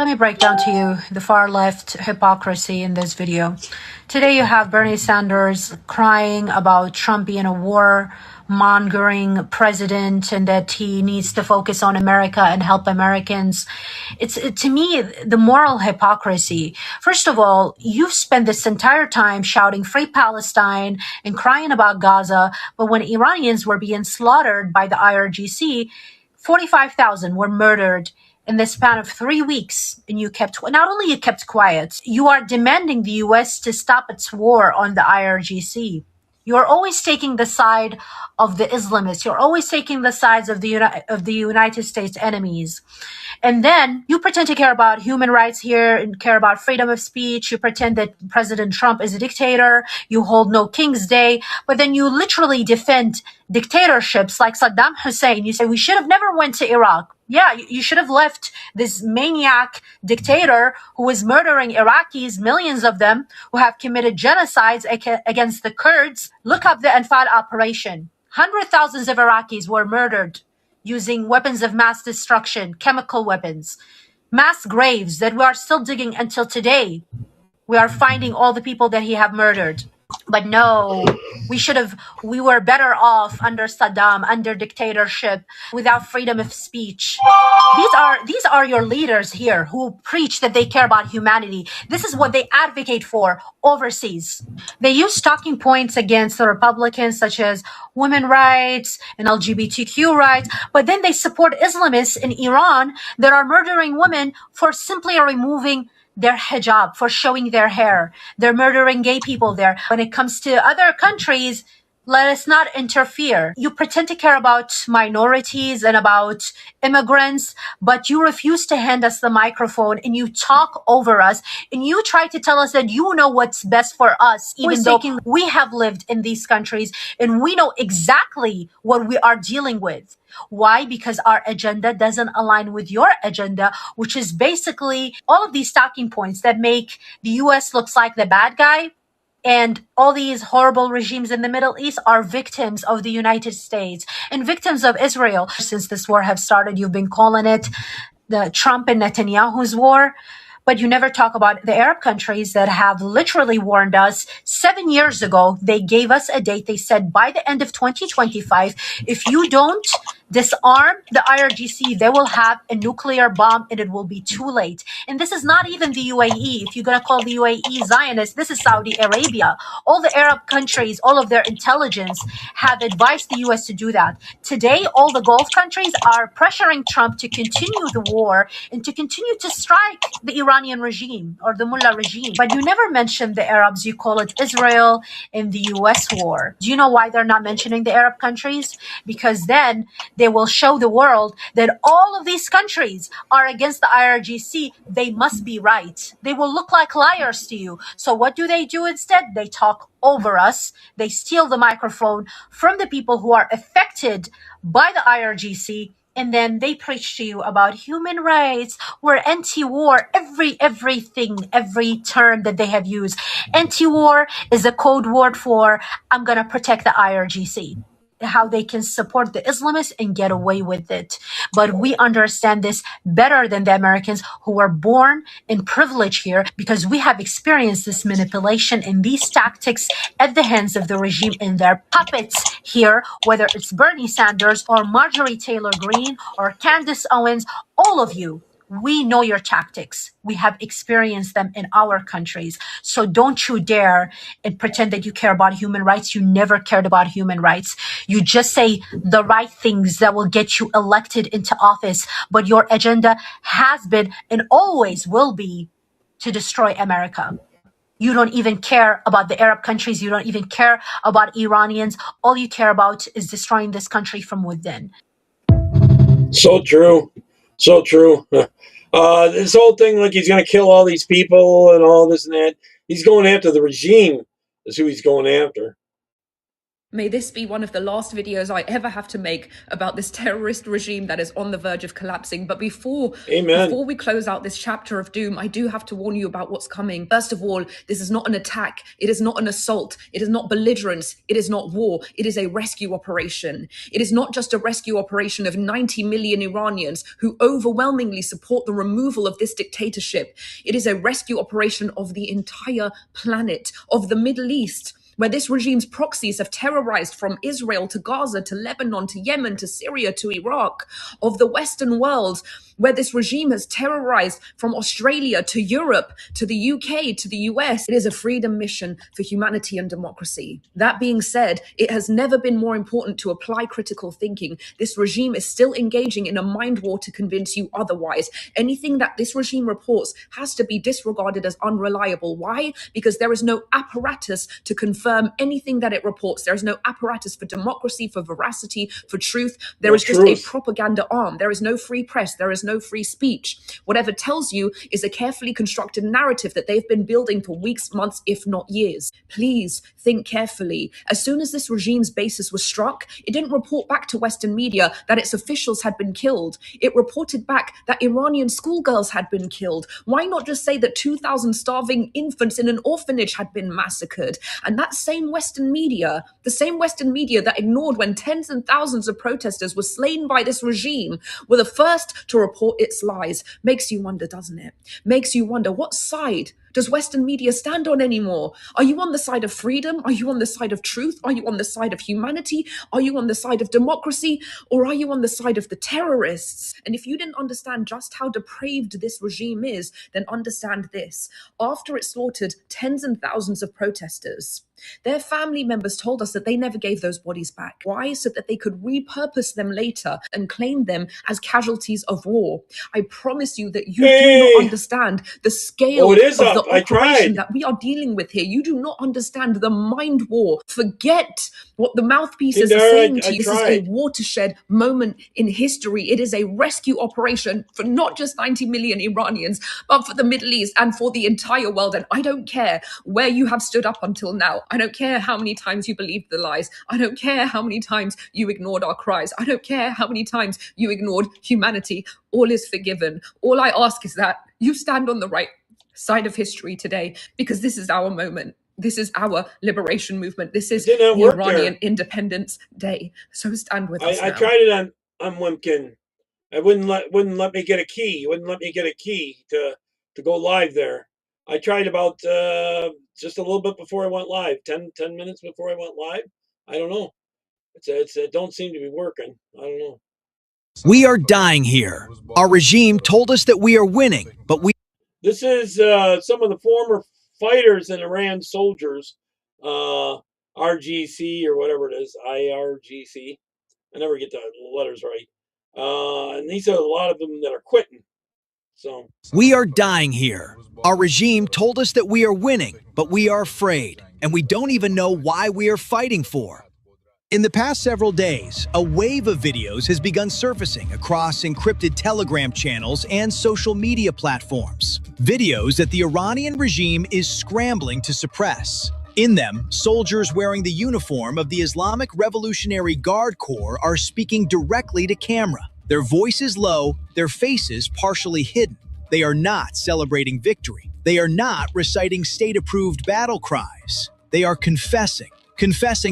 Let me break down to you the far left hypocrisy in this video. Today you have Bernie Sanders crying about Trump being a war-mongering president and that he needs to focus on America and help Americans. To me, the moral hypocrisy. First of all, you've spent this entire time shouting free Palestine and crying about Gaza, but when Iranians were being slaughtered by the IRGC, 45,000 were murdered in the span of 3 weeks, and you kept, not only you kept quiet, you are demanding the US to stop its war on the IRGC. You're always taking the side of the Islamists. You're always taking the sides of the United States enemies. And then you pretend to care about human rights here and care about freedom of speech. You pretend that President Trump is a dictator. You hold no King's Day. But then you literally defend dictatorships like Saddam Hussein. You say, we should have never went to Iraq. Yeah, you should have left this maniac dictator who is murdering Iraqis, millions of them, who have committed genocides against the Kurds. Look up the Anfal operation. Hundreds of thousands of Iraqis were murdered using weapons of mass destruction, chemical weapons, mass graves that we are still digging until today. We are finding all the people that he have murdered. But no, we were better off under Saddam, under dictatorship, without freedom of speech. These are your leaders here who preach that they care about humanity. This is what they advocate for overseas. They use talking points against the Republicans, such as women rights and LGBTQ rights, but then they support Islamists in Iran that are murdering women for simply removing their hijab, for showing their hair. They're murdering gay people there. When it comes to other countries, let us not interfere. You pretend to care about minorities and about immigrants, but you refuse to hand us the microphone and you talk over us and you try to tell us that you know what's best for us, even though we have lived in these countries and we know exactly what we are dealing with. Why? Because our agenda doesn't align with your agenda, which is basically all of these talking points that make the US looks like the bad guy. And all these horrible regimes in the Middle East are victims of the United States and victims of Israel. Since this war have started, you've been calling it the Trump and Netanyahu's war. But you never talk about the Arab countries that have literally warned us 7 years ago. They gave us a date. They said by the end of 2025, if you don't disarm the IRGC, they will have a nuclear bomb and it will be too late. And this is not even the UAE. If you're going to call the UAE Zionist, this is Saudi Arabia. All the Arab countries, all of their intelligence have advised the US to do that. Today, all the Gulf countries are pressuring Trump to continue the war and to continue to strike the Iranian regime or the Mullah regime. But you never mention the Arabs. You call it Israel and the US war. Do you know why they're not mentioning the Arab countries? Because then they will show the world that all of these countries are against the IRGC. They must be right. They will look like liars to you. So what do they do instead? They talk over us. They steal the microphone from the people who are affected by the IRGC. And then they preach to you about human rights. We're anti-war. Everything, every term that they have used. Anti-war is a code word for I'm going to protect the IRGC. How they can support the Islamists and get away with it. But we understand this better than the Americans who were born in privilege here, because we have experienced this manipulation and these tactics at the hands of the regime and their puppets here, whether it's Bernie Sanders or Marjorie Taylor Greene or Candace Owens, all of you. We know your tactics. We have experienced them in our countries. So don't you dare and pretend that you care about human rights. You never cared about human rights. You just say the right things that will get you elected into office. But your agenda has been and always will be to destroy America. You don't even care about the Arab countries. You don't even care about Iranians. All you care about is destroying this country from within. So true. So true. This whole thing, like he's going to kill all these people and all this and that. He's going after the regime is who he's going after. May this be one of the last videos I ever have to make about this terrorist regime that is on the verge of collapsing. But before we close out this chapter of doom, I do have to warn you about what's coming. First of all, this is not an attack. It is not an assault. It is not belligerence. It is not war. It is a rescue operation. It is not just a rescue operation of 90 million Iranians who overwhelmingly support the removal of this dictatorship. It is a rescue operation of the entire planet, of the Middle East, where this regime's proxies have terrorized from Israel to Gaza to Lebanon to Yemen to Syria to Iraq, of the Western world, where this regime has terrorized from Australia to Europe to the UK to the US. It is a freedom mission for humanity and democracy. That being said, it has never been more important to apply critical thinking. This regime is still engaging in a mind war to convince you otherwise. Anything that this regime reports has to be disregarded as unreliable. Why? Because there is no apparatus to confirm anything that it reports. There is no apparatus for democracy, for veracity, for truth. There is just a propaganda arm. There is no free press. There is no free speech. Whatever tells you is a carefully constructed narrative that they've been building for weeks, months, if not years. Please think carefully. As soon as this regime's basis was struck, it didn't report back to Western media that its officials had been killed. It reported back that Iranian schoolgirls had been killed. Why not just say that 2,000 starving infants in an orphanage had been massacred? And that same Western media, the same Western media that ignored when tens and thousands of protesters were slain by this regime, were the first to report its lies. Makes you wonder, doesn't it? Makes you wonder, what side does Western media stand on anymore? Are you on the side of freedom? Are you on the side of truth? Are you on the side of humanity? Are you on the side of democracy? Or are you on the side of the terrorists? And if you didn't understand just how depraved this regime is, then understand this. After it slaughtered tens and thousands of protesters, their family members told us that they never gave those bodies back. Why? So that they could repurpose them later and claim them as casualties of war. I promise you that you do not understand the scale of the operation that we are dealing with here. You do not understand the mind war. Forget what the mouthpieces are saying to you. This is a watershed moment in history. It is a rescue operation for not just 90 million Iranians, but for the Middle East and for the entire world. And I don't care where you have stood up until now. I don't care how many times you believed the lies. I don't care how many times you ignored our cries. I don't care how many times you ignored humanity. All is forgiven. All I ask is that you stand on the right side of history today, because this is our moment. This is our liberation movement. This is the Iranian Independence Day. So stand with us. I tried it on Wimkin. I wouldn't let me get a key. He wouldn't let me get a key to go live there. I tried about just a little bit before I went live, 10 minutes before I went live. I don't know. It don't seem to be working. I don't know. We are dying here. Our regime told us that we are winning, but This is some of the former fighters in Iran, soldiers, RGC or whatever it is, IRGC. I never get the letters right. And these are a lot of them that are quitting. So we are dying here. Our regime told us that we are winning, but we are afraid, and we don't even know why we are fighting for. In the past several days, a wave of videos has begun surfacing across encrypted Telegram channels and social media platforms. Videos that the Iranian regime is scrambling to suppress. In them, soldiers wearing the uniform of the Islamic Revolutionary Guard Corps are speaking directly to camera. Their voices low, their faces partially hidden. They are not celebrating victory. They are not reciting state-approved battle cries. They are confessing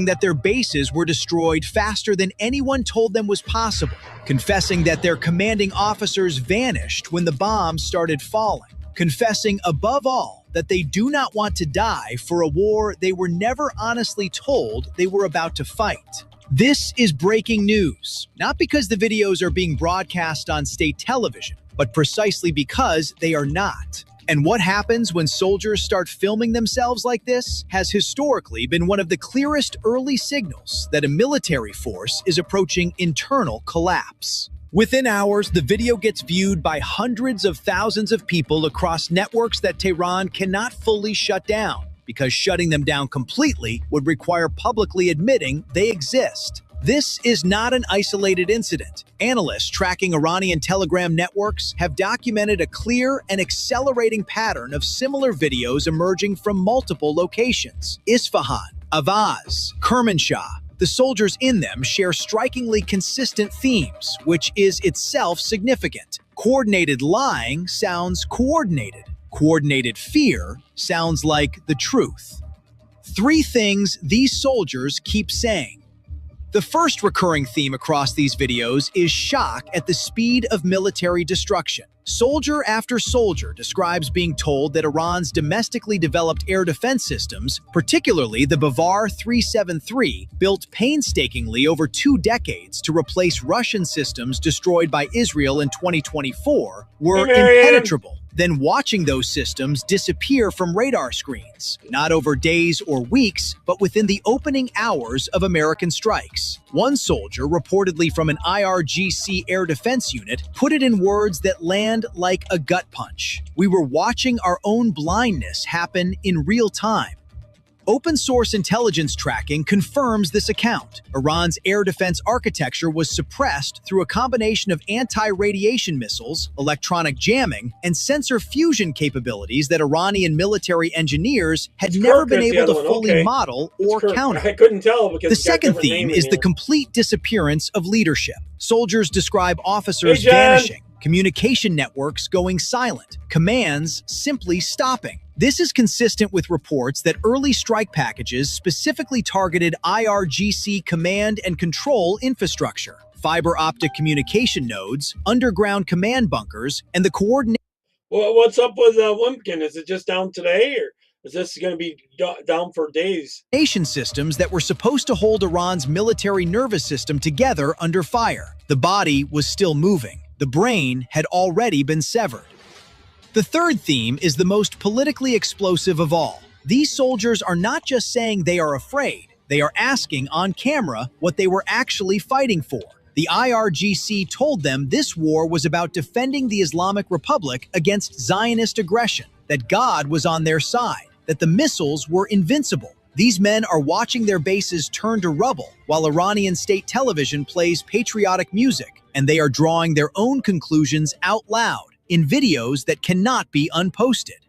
that their bases were destroyed faster than anyone told them was possible, confessing that their commanding officers vanished when the bombs started falling, confessing above all that they do not want to die for a war they were never honestly told they were about to fight. This is breaking news, not because the videos are being broadcast on state television, but precisely because they are not. And what happens when soldiers start filming themselves like this has historically been one of the clearest early signals that a military force is approaching internal collapse. Within hours, the video gets viewed by hundreds of thousands of people across networks that Tehran cannot fully shut down, because shutting them down completely would require publicly admitting they exist. This is not an isolated incident. Analysts tracking Iranian Telegram networks have documented a clear and accelerating pattern of similar videos emerging from multiple locations: Isfahan, Avaz, Kermanshah. The soldiers in them share strikingly consistent themes, which is itself significant. Coordinated lying sounds coordinated. Coordinated fear sounds like the truth. 3 things these soldiers keep saying. The first recurring theme across these videos is shock at the speed of military destruction. Soldier after soldier describes being told that Iran's domestically developed air defense systems, particularly the Bavar 373, built painstakingly over 2 decades to replace Russian systems destroyed by Israel in 2024, were impenetrable. Then watching those systems disappear from radar screens, not over days or weeks, but within the opening hours of American strikes. One soldier, reportedly from an IRGC air defense unit, put it in words that land like a gut punch. We were watching our own blindness happen in real time. Open source intelligence tracking confirms this account. Iran's air defense architecture was suppressed through a combination of anti-radiation missiles, electronic jamming, and sensor fusion capabilities that Iranian military engineers had never been able to fully model or counter. I couldn't tell because the second theme is the complete disappearance of leadership. Soldiers describe officers vanishing, communication networks going silent, commands simply stopping. This is consistent with reports that early strike packages specifically targeted IRGC command and control infrastructure, fiber optic communication nodes, underground command bunkers, and the coordination. Well, what's up with Wimpkin? Is it just down today, or is this going to be down for days? Nation systems that were supposed to hold Iran's military nervous system together under fire. The body was still moving. The brain had already been severed. The third theme is the most politically explosive of all. These soldiers are not just saying they are afraid, they are asking on camera what they were actually fighting for. The IRGC told them this war was about defending the Islamic Republic against Zionist aggression, that God was on their side, that the missiles were invincible. These men are watching their bases turn to rubble while Iranian state television plays patriotic music, and they are drawing their own conclusions out loud in videos that cannot be unposted.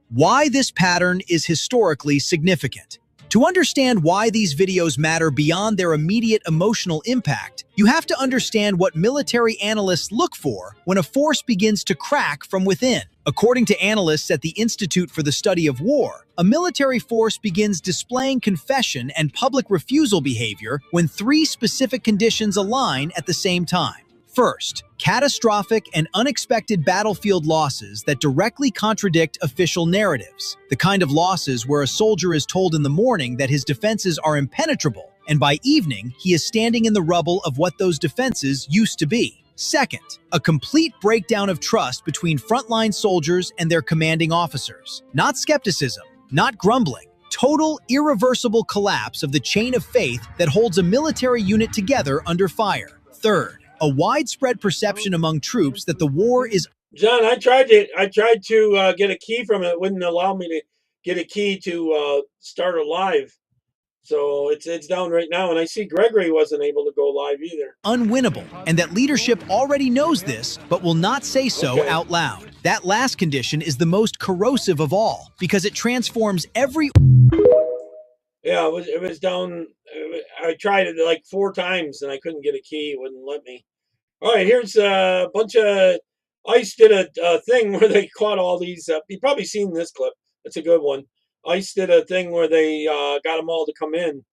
Why this pattern is historically significant. To understand why these videos matter beyond their immediate emotional impact, you have to understand what military analysts look for when a force begins to crack from within. According to analysts at the Institute for the Study of War, a military force begins displaying confession and public refusal behavior when 3 specific conditions align at the same time. First, catastrophic and unexpected battlefield losses that directly contradict official narratives. The kind of losses where a soldier is told in the morning that his defenses are impenetrable, and by evening, he is standing in the rubble of what those defenses used to be. Second, a complete breakdown of trust between frontline soldiers and their commanding officers. Not skepticism, not grumbling. Total, irreversible collapse of the chain of faith that holds a military unit together under fire. Third, a widespread perception among troops that the war is. John, I tried to get a key from it. It wouldn't allow me to get a key to start a live. So it's down right now, and I see Gregory wasn't able to go live either. Unwinnable, and that leadership already knows this, but will not say so out loud. That last condition is the most corrosive of all, because it transforms every. Yeah, it was down. I tried it like 4 times, and I couldn't get a key. It wouldn't let me. All right, here's a bunch of. ICE did a thing where they caught all these. You've probably seen this clip. It's a good one. ICE did a thing where they got them all to come in,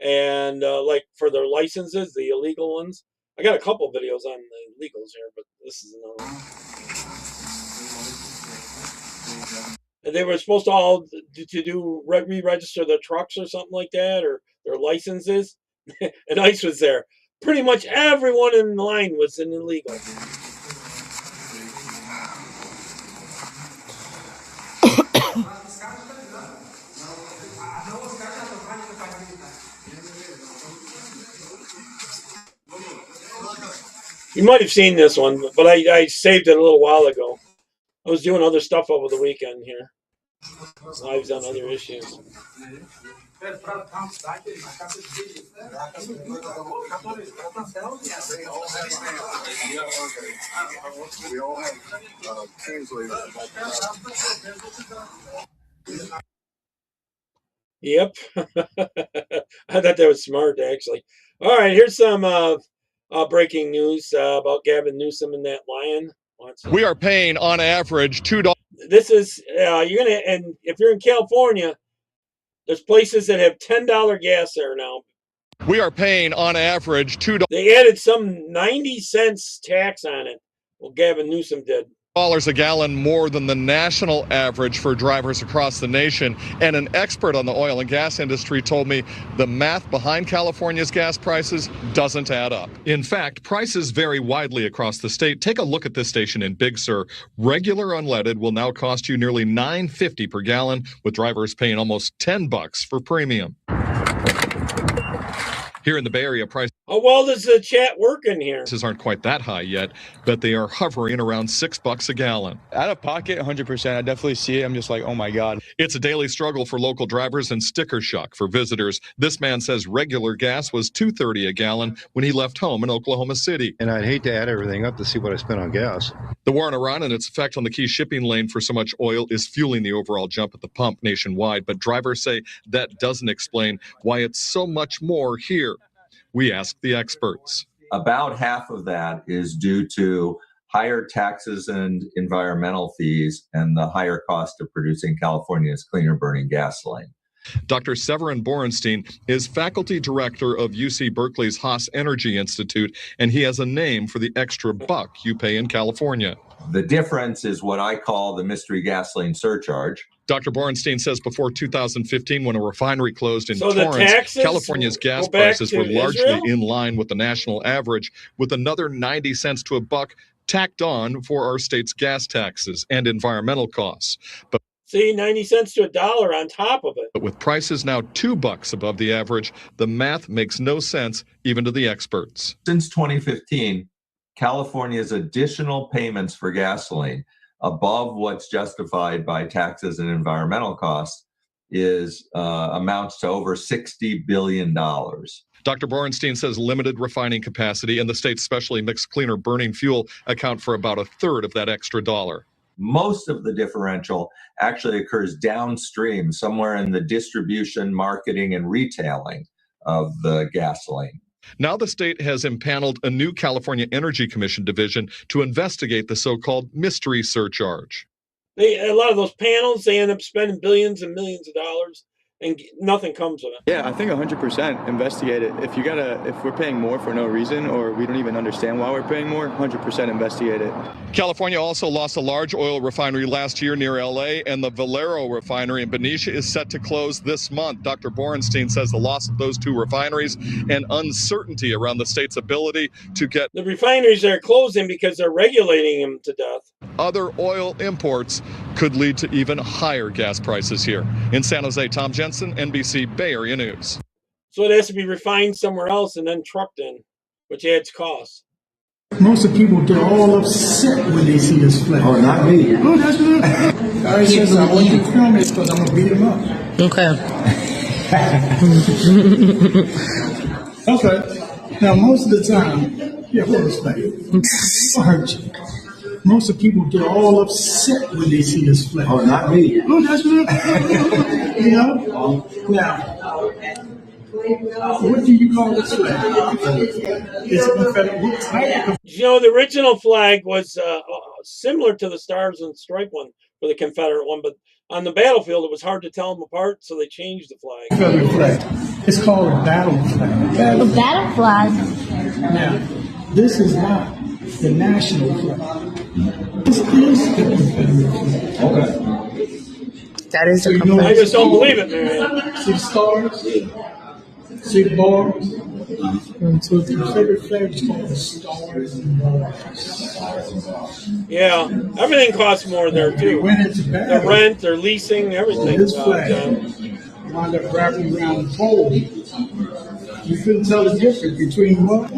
and like for their licenses, the illegal ones. I got a couple videos on the illegals here, but this is another one. And they were supposed to all re-register their trucks or something like that, or their licenses, and ICE was there. Pretty much everyone in line was an illegal. You might have seen this one, but I saved it a little while ago. I was doing other stuff over the weekend here. Lives on other issues. We all have translators. Yep. I thought that was smart, actually. All right, here's some breaking news about Gavin Newsom and that lion. We are paying on average $2. This is and if you're in California, there's places that have $10 gas there now. We are paying on average $2. They added some 90 cents tax on it. Well, Gavin Newsom did. A gallon more than the national average for drivers across the nation. And an expert on the oil and gas industry told me the math behind California's gas prices doesn't add up. In fact, prices vary widely across the state. Take a look at this station in Big Sur. Regular unleaded will now cost you nearly $9.50 per gallon, with drivers paying almost $10 for premium. Here in the Bay Area, prices How well does the chat work in here? aren't quite that high yet, but they are hovering around $6 a gallon. Out of pocket, 100%. I definitely see it. I'm just like, oh my God. It's a daily struggle for local drivers and sticker shock for visitors. This man says regular gas was $2.30 a gallon when he left home in Oklahoma City. And I'd hate to add everything up to see what I spent on gas. The war in Iran and its effect on the key shipping lane for so much oil is fueling the overall jump at the pump nationwide. But drivers say that doesn't explain why it's so much more here. We asked the experts. About half of that is due to higher taxes and environmental fees and the higher cost of producing California's cleaner burning gasoline. Dr. Severin Borenstein is faculty director of UC Berkeley's Haas Energy Institute, and he has a name for the extra buck you pay in California. The difference is what I call the mystery gasoline surcharge. Dr. Borenstein says before 2015, when a refinery closed in Torrance, California's gas prices were largely in line with the national average, with another 90 cents to a buck tacked on for our state's gas taxes and environmental costs. But see, 90 cents to $1 on top of it. But with prices now $2 above the average, the math makes no sense even to the experts. Since 2015, California's additional payments for gasoline above what's justified by taxes and environmental costs is amounts to over $60 billion. Dr. Borenstein says limited refining capacity and the state's specially mixed cleaner burning fuel account for about a third of that extra dollar. Most of the differential actually occurs downstream, somewhere in the distribution, marketing, and retailing of the gasoline. Now the state has impaneled a new California Energy Commission division to investigate the so-called mystery surcharge. A lot of those panels, they end up spending billions and millions of dollars, and nothing comes of it. Yeah, I think 100% investigate it. If we're paying more for no reason, or we don't even understand why we're paying more, 100% investigate it. California also lost a large oil refinery last year near LA, and the Valero refinery in Benicia is set to close this month. Dr. Borenstein says the loss of those two refineries and uncertainty around the state's ability to get the refineries are closing because they're regulating them to death. Other oil imports could lead to even higher gas prices here. In San Jose, Tom Jensen, NBC Bay Area News. So it has to be refined somewhere else and then trucked in, which adds costs. Most of the people get all upset when they see this flag. Oh, not me. Oh, that's good. I says, I want you to film this because I'm going to beat him up. Okay. Okay. Now, most of the time, yeah, hold this flag. I'll hurt you. Most of the people get all upset when they see this flag. Oh, not me. Oh, that's good. You know? Now, what do you call this flag? It's a Confederate. What type of? You know, the original flag was similar to the Stars and Stripe one, for the Confederate one, but on the battlefield it was hard to tell them apart, so they changed the flag. Confederate flag. It's called a battle flag. A battle flag. Now, this is not the national flag. This is the Confederate flag. Okay. That is So a you know, I just don't believe it, man. see the stars? See the bars? So the Confederate flag is called the Stars and Bars. Yeah, everything costs more there too. When it's The battle, rent, their leasing, everything. this flag wound up wrapping around the pole. You couldn't tell the difference between what?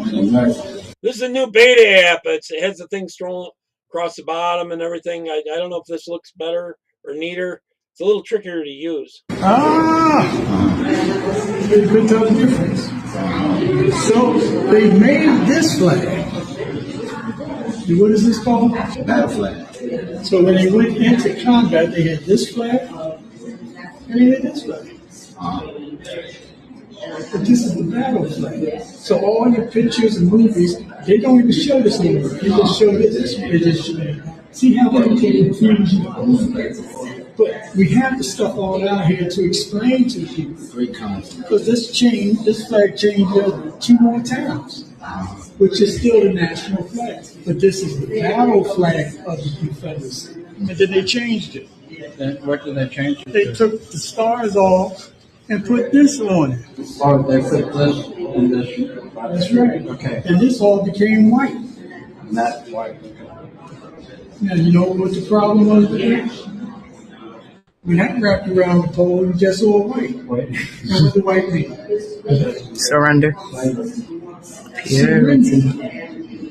This is a new beta app. It has the thing strolling across the bottom and everything. I don't know if this looks better or neater. It's a little trickier to use. You couldn't tell the difference. So they made this flag. What is this called? Battle flag. So when they went into combat, they had this flag and they had this flag. But this is the battle flag. So all your pictures and movies, they don't even show this anymore. They just show this. They just show. See how they can confuse you. But we have the stuff all out here to explain to people. Because this flag changed 2 more times, which is still the national flag. But this is the battle flag of the Confederacy. And then they changed it. Then what did they change? They took the stars off and put this on it. Oh, they put this and this. That's right. Okay. And this all became white. And that's white. Now, you know what the problem was with that? When that wrapped around the pole, you just saw white. And what the white mean? Surrender. Purity.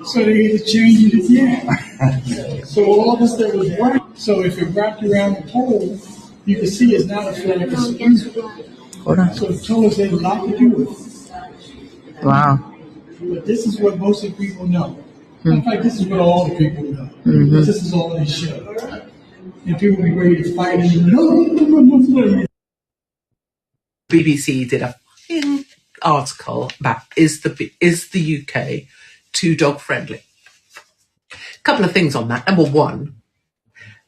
So they had to change it again. So all this that was white. So if it wrapped around the pole, you can see it's not a flag, it's a unit. Hold on. So the colors had a lot to do with it. Wow. But this is what most of the people know. In fact, this is what all the people know. This is all they show. And people be ready to fight and no. BBC did a fucking article about is the UK too dog friendly? A couple of things on that. Number one,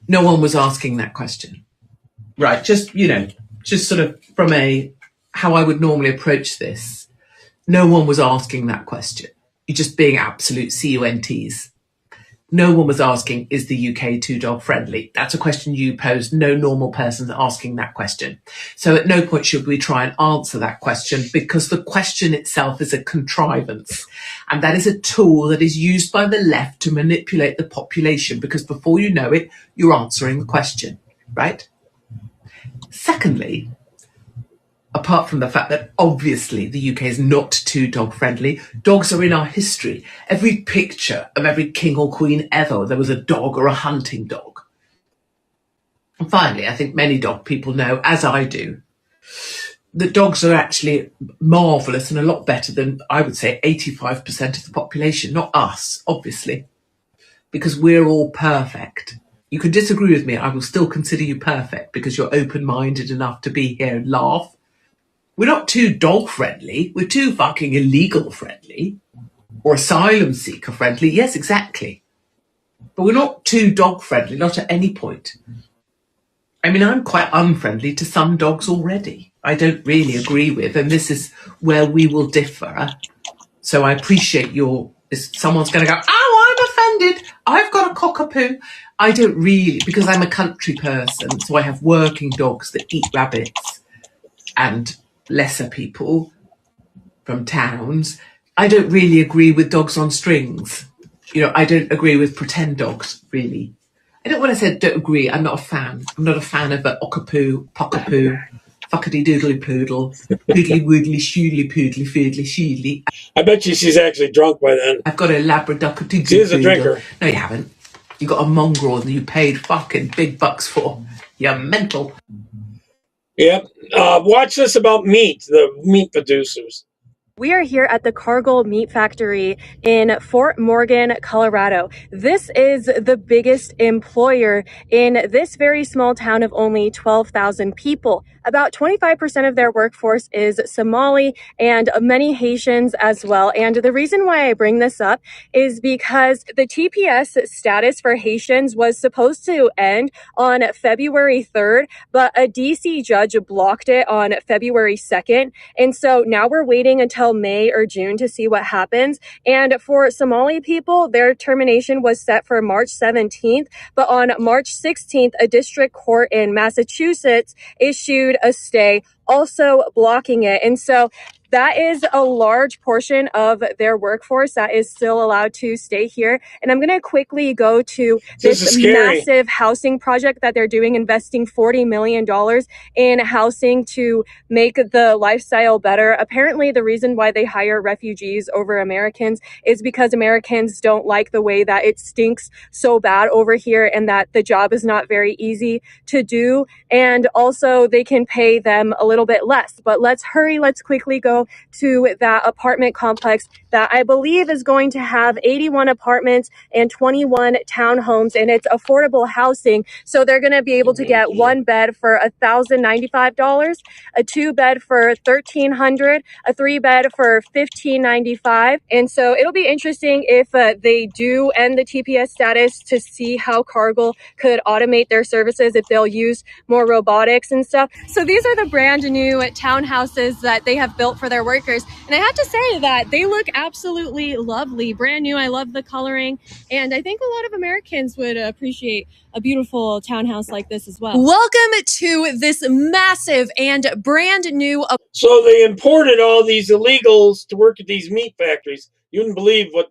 no one was asking that question. Right, just sort of from how I would normally approach this, no one was asking that question. You're just being absolute CUNTs. No one was asking, is the UK too dog friendly? That's a question you posed. No normal person asking that question. So at no point should we try and answer that question, because the question itself is a contrivance. And that is a tool that is used by the left to manipulate the population, because before you know it, you're answering the question, right? Secondly, apart from the fact that obviously the UK is not too dog friendly, dogs are in our history. Every picture of every king or queen ever, there was a dog or a hunting dog. And finally, I think many dog people know, as I do, that dogs are actually marvellous and a lot better than, I would say, 85% of the population. Not us, obviously, because we're all perfect. You can disagree with me, I will still consider you perfect because you're open-minded enough to be here and laugh. We're not too dog friendly. We're too fucking illegal friendly or asylum seeker friendly. Yes, exactly. But we're not too dog friendly, not at any point. I mean, I'm quite unfriendly to some dogs already. I don't really agree with, and this is where we will differ. So I appreciate someone's going to go, oh, I'm offended. I've got a cockapoo. I don't really, because I'm a country person. So I have working dogs that eat rabbits and lesser people from towns. I don't really agree with dogs on strings. I don't agree with pretend dogs, really. I don't want to say don't agree. I'm not a fan. I'm not a fan of a ockapoo, pockapoo, fuckity doodly poodle, poodly woodly, shoodly poodly, foodly shoodly. I bet you she's actually drunk by then. I've got a Labradoodle. She is a drinker. No, you haven't. You got a mongrel that you paid fucking big bucks for. You're mental. Yep. Watch this about meat, the meat producers. We are here at the Cargill Meat Factory in Fort Morgan, Colorado. This is the biggest employer in this very small town of only 12,000 people. About 25% of their workforce is Somali and many Haitians as well. And the reason why I bring this up is because the TPS status for Haitians was supposed to end on February 3rd, but a DC judge blocked it on February 2nd. And so now we're waiting until May or June to see what happens. And for Somali people, their termination was set for March 17th, but on March 16th, a district court in Massachusetts issued a stay, also blocking it. And so that is a large portion of their workforce that is still allowed to stay here. And I'm going to quickly go to this massive housing project that they're doing, investing $40 million in housing to make the lifestyle better. Apparently, the reason why they hire refugees over Americans is because Americans don't like the way that it stinks so bad over here and that the job is not very easy to do. And also, they can pay them a little bit less. But let's hurry. Let's quickly go go to that apartment complex that I believe is going to have 81 apartments and 21 townhomes, and it's affordable housing. So they're going to be able to get one bed for $1,095, a two bed for $1,300, a three bed for $1,595. And so it'll be interesting if they do end the TPS status to see how Cargill could automate their services, if they'll use more robotics and stuff. So these are the brand new townhouses that they have built for their workers. And I have to say that they look absolutely lovely, brand new. I love the coloring. And I think a lot of Americans would appreciate a beautiful townhouse like this as well. Welcome to this massive and brand new. So they imported all these illegals to work at these meat factories. You wouldn't believe what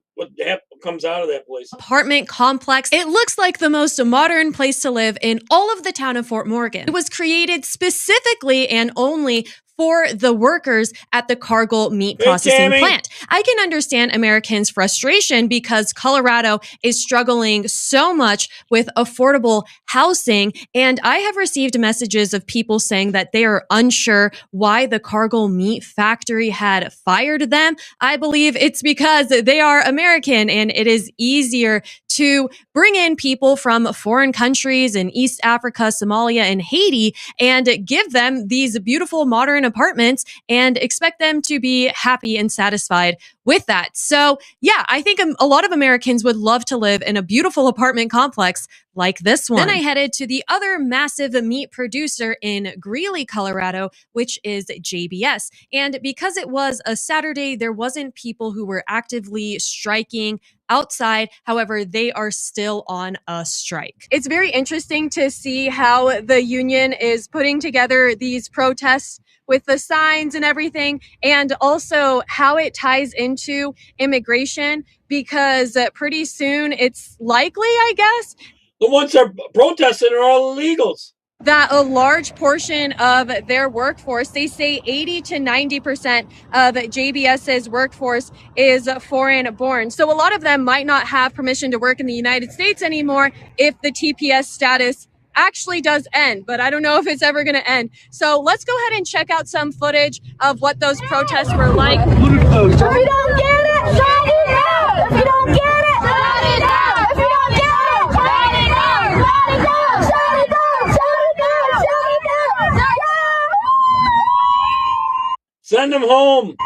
comes out of that place. Apartment complex. It looks like the most modern place to live in all of the town of Fort Morgan. It was created specifically and only for the workers at the Cargill meat processing plant. I can understand Americans' frustration because Colorado is struggling so much with affordable housing. And I have received messages of people saying that they are unsure why the Cargill meat factory had fired them. I believe it's because they are American and it is easier to bring in people from foreign countries in East Africa, Somalia, and Haiti and give them these beautiful modern apartments and expect them to be happy and satisfied with that. So yeah, I think a lot of Americans would love to live in a beautiful apartment complex like this one. Then I headed to the other massive meat producer in Greeley, Colorado, which is JBS. And because it was a Saturday, there wasn't people who were actively striking outside. However, they are still on a strike. It's very interesting to see how the union is putting together these protests with the signs and everything, and also how it ties into immigration, because pretty soon it's likely, I guess, the ones that are protesting are all illegals, that a large portion of their workforce, they say 80 to 90% of JBS's workforce is foreign born. So a lot of them might not have permission to work in the United States anymore if the TPS status actually does end, but I don't know if it's ever going to end. So let's go ahead and check out some footage of what those protests were like. If you don't get it, shut it down. If you don't get it, shut it down. If you don't get it, shut it down. Shut it down. Shut it down. Shut it down. Shut it down. Shut it down. Send them home.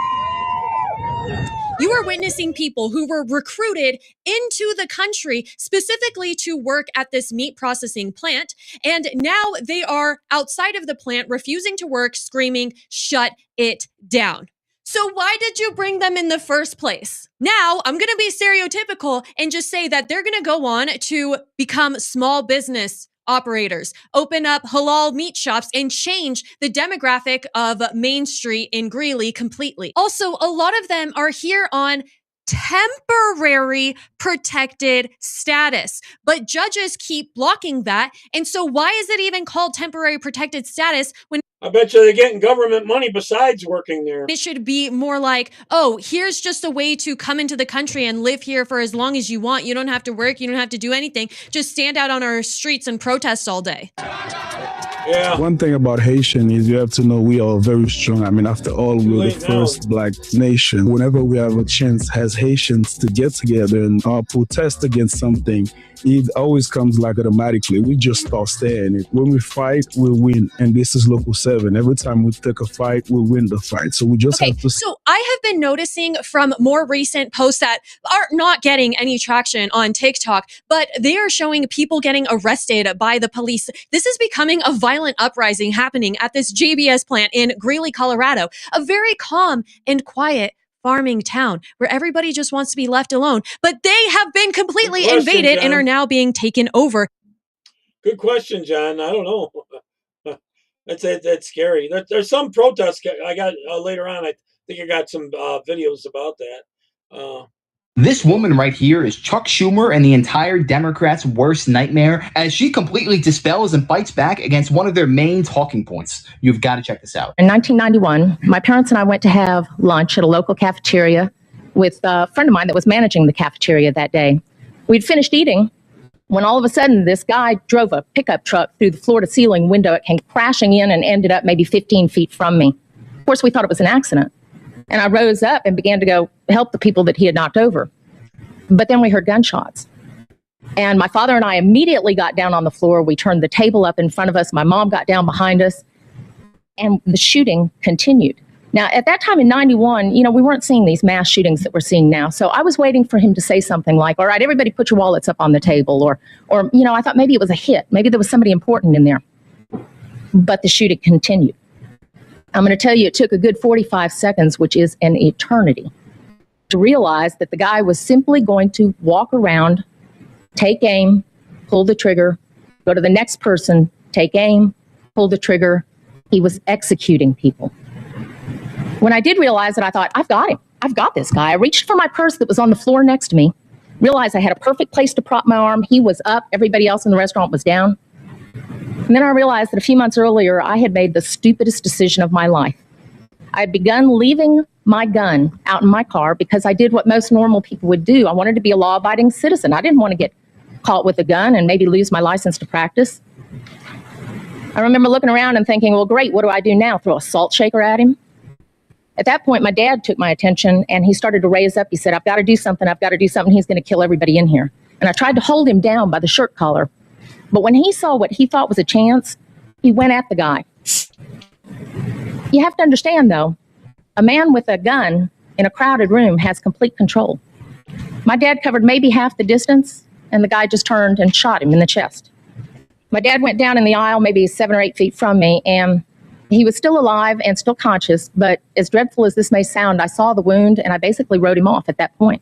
You are witnessing people who were recruited into the country specifically to work at this meat processing plant. And now they are outside of the plant, refusing to work, screaming, "Shut it down." So why did you bring them in the first place? Now, I'm going to be stereotypical and just say that they're going to go on to become small business operators, open up halal meat shops, and change the demographic of Main Street in Greeley completely. Also, a lot of them are here on temporary protected status, but judges keep blocking that. And so why is it even called temporary protected status when I bet you they're getting government money besides working there? it should be more like, oh, here's just a way to come into the country and live here for as long as you want. You don't have to work. You don't have to do anything. Just stand out on our streets and protest all day. Yeah. One thing about Haitian is you have to know we are very strong. I mean, after all, we're the first black nation. Whenever we have a chance as Haitians to get together and protest against something, it always comes like automatically. We just start staring it. When we fight, we win. And this is Local 7. Every time we take a fight, we win the fight. So we just have to... So I have been noticing from more recent posts that are not getting any traction on TikTok, but they are showing people getting arrested by the police. This is becoming a violent uprising happening at this JBS plant in Greeley, Colorado, a very calm and quiet farming town where everybody just wants to be left alone, but they have been completely invaded and are now being taken over. Good question, John. I don't know. That's scary. There's some protests I got later on. I think I got some videos about that. This woman right here is Chuck Schumer and the entire Democrats' worst nightmare, as she completely dispels and fights back against one of their main talking points. You've got to check this out. In 1991, my parents and I went to have lunch at a local cafeteria with a friend of mine that was managing the cafeteria that day. We'd finished eating when all of a sudden this guy drove a pickup truck through the floor-to-ceiling window. It came crashing in and ended up maybe 15 feet from me. Of course, we thought it was an accident. And I rose up and began to go help the people that he had knocked over. But then we heard gunshots. And my father and I immediately got down on the floor. We turned the table up in front of us. My mom got down behind us. And the shooting continued. Now, at that time in 91, we weren't seeing these mass shootings that we're seeing now. So I was waiting for him to say something like, all right, everybody put your wallets up on the table. Or I thought maybe it was a hit. Maybe there was somebody important in there. But the shooting continued. I'm going to tell you, it took a good 45 seconds, which is an eternity, to realize that the guy was simply going to walk around, take aim, pull the trigger, go to the next person, take aim, pull the trigger. He was executing people. When I did realize it, I thought, I've got him. I've got this guy. I reached for my purse that was on the floor next to me, realized I had a perfect place to prop my arm. He was up. Everybody else in the restaurant was down. And then I realized that a few months earlier, I had made the stupidest decision of my life. I had begun leaving my gun out in my car because I did what most normal people would do. I wanted to be a law-abiding citizen. I didn't want to get caught with a gun and maybe lose my license to practice. I remember looking around and thinking, well, great, what do I do now? Throw a salt shaker at him? At that point, my dad took my attention and he started to raise up. He said, I've got to do something. I've got to do something. He's going to kill everybody in here. And I tried to hold him down by the shirt collar. But when he saw what he thought was a chance, he went at the guy. You have to understand, though, a man with a gun in a crowded room has complete control. My dad covered maybe half the distance, and the guy just turned and shot him in the chest. My dad went down in the aisle maybe 7 or 8 feet from me, and he was still alive and still conscious, but as dreadful as this may sound, I saw the wound and I basically wrote him off at that point.